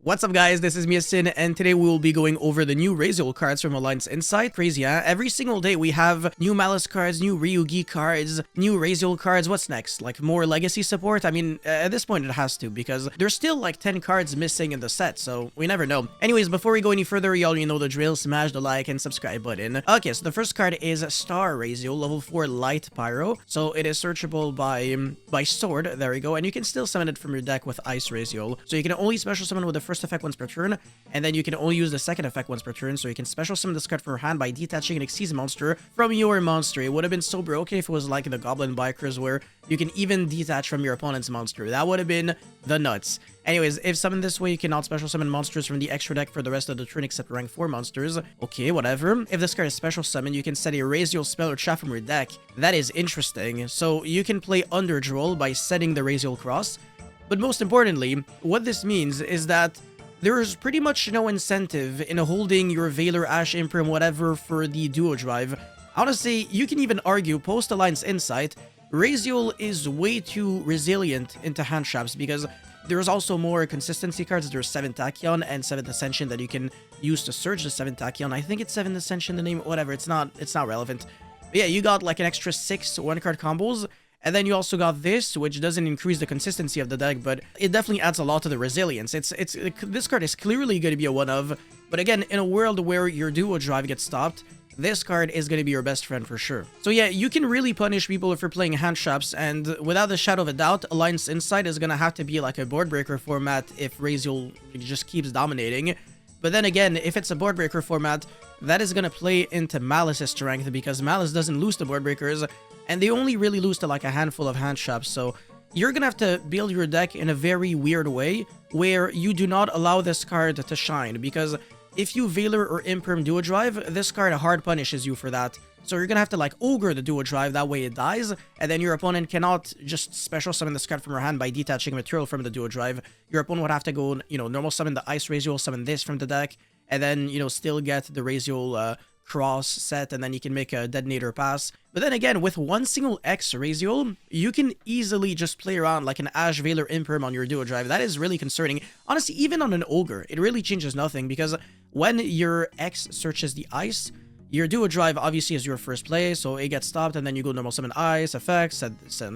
What's up guys, this is Miasin, and today we will be going over the new RYZEAL cards from Alliance Insight. Crazy, huh? Every single day we have new Malice cards, new Ryugi cards, new RYZEAL cards. What's next? Like more legacy support? I mean, at this point it has to, because there's still like 10 cards missing in the set, so we never know. Anyways, before we go any further, you already know the drill. Smash the like and subscribe button. Okay, so the first card is Star RYZEAL, level 4 Light Pyro. So it is searchable by sword, there we go, and you can still summon it from your deck with Ice RYZEAL. So you can only special summon with the first effect once per turn, and then you can only use the second effect once per turn, so you can special summon this card from your hand by detaching an Xyz monster from your monster. It would have been so broken if it was like the Goblin Bikers, where you can even detach from your opponent's monster. That would have been the nuts. Anyways, if summoned this way, you cannot special summon monsters from the extra deck for the rest of the turn except rank 4 monsters. Okay, whatever. If this card is special summoned, you can set a RYZEAL spell or trap from your deck. That is interesting. So you can play Underdroll by setting the RYZEAL cross. But most importantly, what this means is that there's pretty much no incentive in holding your Veiler, Ash, Imperm, whatever for the Duo Drive. Honestly, you can even argue, post-Alliance Insight, RYZEAL is way too resilient into hand traps, because there's also more consistency cards. There's 7th Tachyon and 7th Ascension that you can use to surge the 7th Tachyon. I think it's 7th Ascension, the name, whatever, it's not relevant. But yeah, you got like an extra 6 one-card combos. And then you also got this, which doesn't increase the consistency of the deck, but it definitely adds a lot to the resilience. This card is clearly going to be a one-of, but again, in a world where your Duo Drive gets stopped, this card is going to be your best friend for sure. So yeah, you can really punish people if you're playing hand traps, and without a shadow of a doubt, Alliance Insight is going to have to be like a board breaker format if RYZEAL just keeps dominating. But then again, if it's a board breaker format, that is going to play into Malice's strength, because Malice doesn't lose to board breakers, and they only really lose to like a handful of hand traps. So you're gonna have to build your deck in a very weird way where you do not allow this card to shine, because if you Veiler or Imperm Duo Drive, this card hard punishes you for that. So you're gonna have to like Ogre the Duo Drive, that way it dies, and then your opponent cannot just special summon this card from your hand by detaching material from the Duo Drive. Your opponent would have to go, normal summon the Ice RYZEAL, summon this from the deck, and then, still get the RYZEAL cross set, and then you can make a Detonator pass. But then again, with one single X RYZEAL, you can easily just play around like an Ash Veiler Imperm on your Duo Drive. That is really concerning. Honestly, even on an Ogre, it really changes nothing, because when your X searches the Ice, your Duo Drive obviously is your first play, so it gets stopped, and then you go normal summon Ice, effect,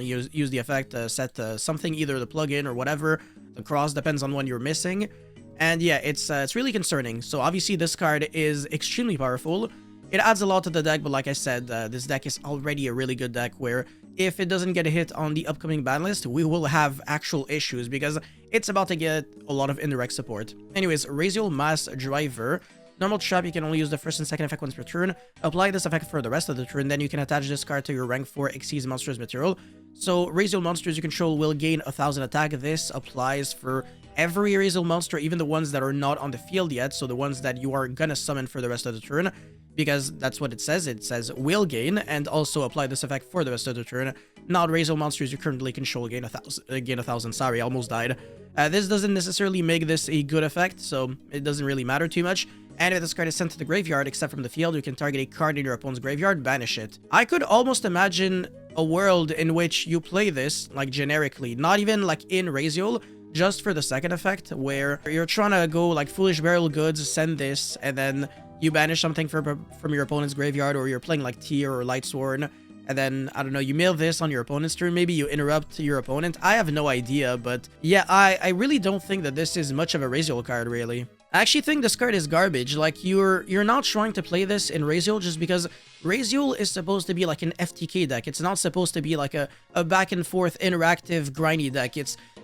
use the effect, set something, either the plugin or whatever. The cross depends on when you're missing. And yeah, it's really concerning. So obviously this card is extremely powerful. It adds a lot to the deck, but like I said, this deck is already a really good deck, where if it doesn't get a hit on the upcoming ban list, we will have actual issues, because it's about to get a lot of indirect support. Anyways, RYZEAL Mass Driver. Normal trap, you can only use the first and second effect once per turn. Apply this effect for the rest of the turn, then you can attach this card to your rank 4 Xyz monsters material. So RYZEAL monsters you control will gain 1000 attack. This applies for every RYZEAL monster, even the ones that are not on the field yet, so the ones that you are gonna summon for the rest of the turn, because that's what it says. It says will gain, and also apply this effect for the rest of the turn. Not RYZEAL monsters you currently control gain 1000. Sorry, I almost died. This doesn't necessarily make this a good effect, so it doesn't really matter too much. And if this card is sent to the graveyard, except from the field, you can target a card in your opponent's graveyard, banish it. I could almost imagine a world in which you play this, like, generically, not even, like, in RYZEAL, just for the second effect, where you're trying to go, like, Foolish Burial Goods, send this, and then you banish something from your opponent's graveyard, or you're playing, like, Tear or Lightsworn, and then, I don't know, you mail this on your opponent's turn, maybe you interrupt your opponent. I have no idea, but yeah, I really don't think that this is much of a RYZEAL card, really. I actually think this card is garbage. Like, you're not trying to play this in RYZEAL just because RYZEAL is supposed to be like an FTK deck. It's not supposed to be like a back and forth interactive grindy deck.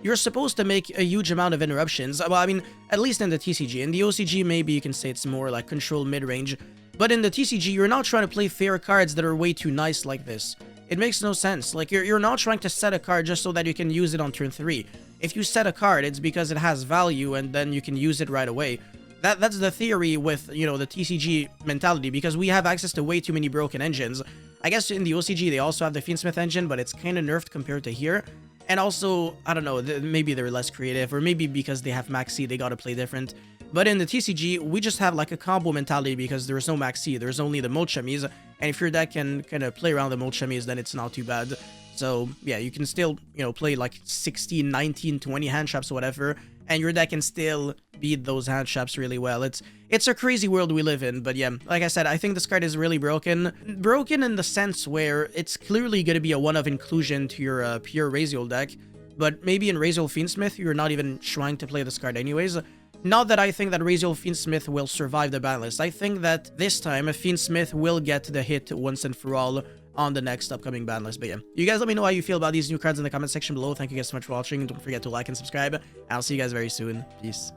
You're supposed to make a huge amount of interruptions. Well, I mean, at least in the TCG. In the OCG, maybe you can say it's more like control mid-range. But in the TCG, you're not trying to play fair cards that are way too nice like this. It makes no sense. Like, you're not trying to set a card just so that you can use it on turn 3. If you set a card, it's because it has value, and then you can use it right away. That's the theory with, the TCG mentality, because we have access to way too many broken engines. I guess in the OCG, they also have the Fiendsmith engine, but it's kind of nerfed compared to here. And also, I don't know, maybe they're less creative, or maybe because they have Maxi, they gotta play different. But in the TCG, we just have like a combo mentality, because there's no Maxi, there's only the Molchamis, and if your deck can kind of play around the Molchamis, then it's not too bad. So yeah, you can still, play like 16, 19, 20 hand traps or whatever, and your deck can still beat those hand traps really well. It's a crazy world we live in, but yeah, like I said, I think this card is really broken. Broken in the sense where it's clearly going to be a one-of inclusion to your pure RYZEAL deck, but maybe in RYZEAL Fiendsmith, you're not even trying to play this card anyways. Not that I think that RYZEAL Fiendsmith will survive the ban list. I think that this time, Fiendsmith will get the hit once and for all on the next upcoming ban list. But yeah, you guys let me know how you feel about these new cards in the comment section below. Thank you guys so much for watching. Don't forget to like and subscribe. I'll see you guys very soon. Peace.